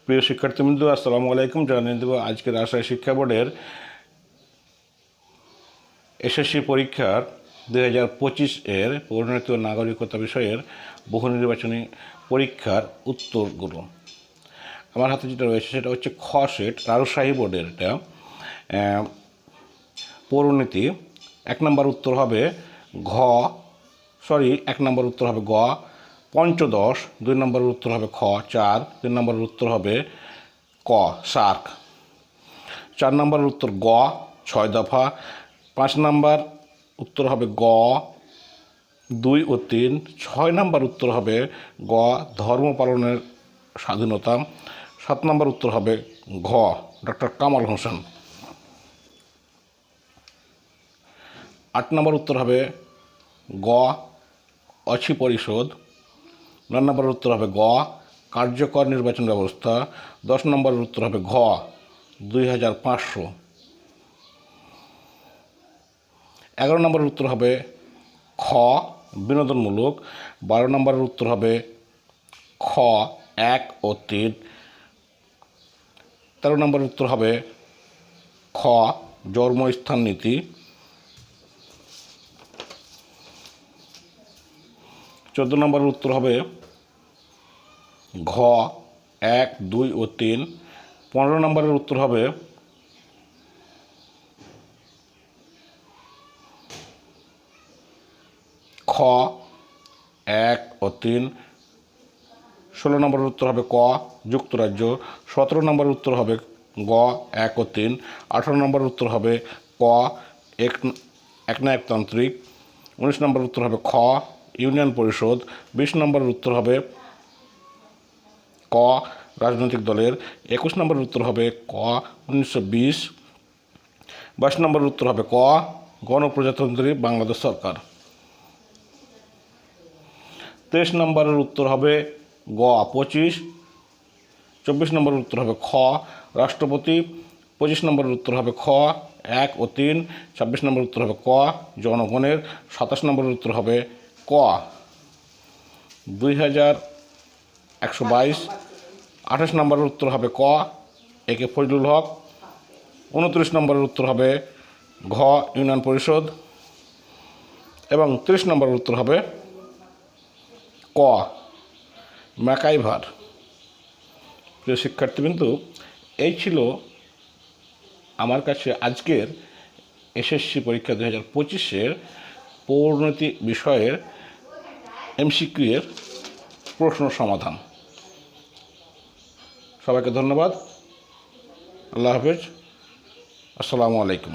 প্রিয় শিক্ষার্থীবৃন্দ, আসসালামু আলাইকুম। জানিয়ে দেব আজকের রাজশাহী শিক্ষা বোর্ডের এসএসসি পরীক্ষার 2025 এর পরিণত নাগরিকতা বিষয়ের বহু নির্বাচনী পরীক্ষার উত্তরগুলো। আমার হাতে যেটা রয়েছে সেটা হচ্ছে খ সেট, রাজশাহী বোর্ডের। এটা পরিণতি। 1 নম্বর উত্তর হবে এক নম্বর উত্তর হবে গ পঞ্চদশ, 2 নম্বরের উত্তর হবে খ 4, 3 নম্বরের উত্তর হবে ক সার্ক, 4 নম্বরের উত্তর গ 6 দফা, 5 নম্বর উত্তর হবে গ 2 ও 3, 6 নম্বর উত্তর হবে গ ধর্ম পালনের স্বাধীনতা, 7 নম্বর উত্তর হবে ঘ ডক্টর কামাল হোসেন, 8 নম্বর উত্তর হবে গ অছি পরিষদ, 9 নম্বরের উত্তর হবে গ কার্যকর নির্বাচন ব্যবস্থা, 10 নম্বরের উত্তর হবে ঘ 2500, 11 নম্বরের উত্তর হবে খ বিনোদনমূলক, 12 নম্বরের উত্তর হবে খ 1 ও 3, 13 নম্বরের উত্তর হবে খ জন্মস্থান নীতি, 14 নম্বরের উত্তর হবে ঘ 1, 2 ও 3, 15 নম্বরের উত্তর হবে খ 1 ও 3, 16 নম্বরের উত্তর হবে ক যুক্তরাজ্য, 17 নম্বরের উত্তর হবে গ 1 ও 3, 18 নম্বরের উত্তর হবে ক একনায়কতান্ত্রিক, 19 নম্বরের উত্তর হবে খ ইউনিয়ন পরিষদ, 20 নম্বরের উত্তর হবে ক রাজনৈতিক দলের, 21 নম্বরের উত্তর হবে ক 1920, 22 নম্বরের উত্তর হবে ক গণপ্রজাতন্ত্রী বাংলাদেশ সরকার, 23 নম্বরের উত্তর হবে গ 25, 24 নম্বরের উত্তর হবে খ রাষ্ট্রপতি, 25 নম্বরের উত্তর হবে খ 1 ও 3, 26 নম্বরের উত্তর হবে ক জনগণের, 27 নম্বরের উত্তর হবে ক 2122, 28 নম্বরের উত্তর হবে ক একে ফজলুল হক, 29 নম্বরের উত্তর হবে ঘ ইউনিয়ন পরিষদ এবং 30 নম্বরের উত্তর হবে ক ম্যাকাইভার। প্রিয় শিক্ষার্থীবৃন্দ, এই ছিল আমার কাছে আজকের এসএসসি পরীক্ষা 2025-এর পরিণতি বিষয়ের এমসিকিউ এর প্রশ্ন সমাধান। সবাইকে ধন্যবাদ। আল্লাহ হাফেজ। আসসালামু আলাইকুম।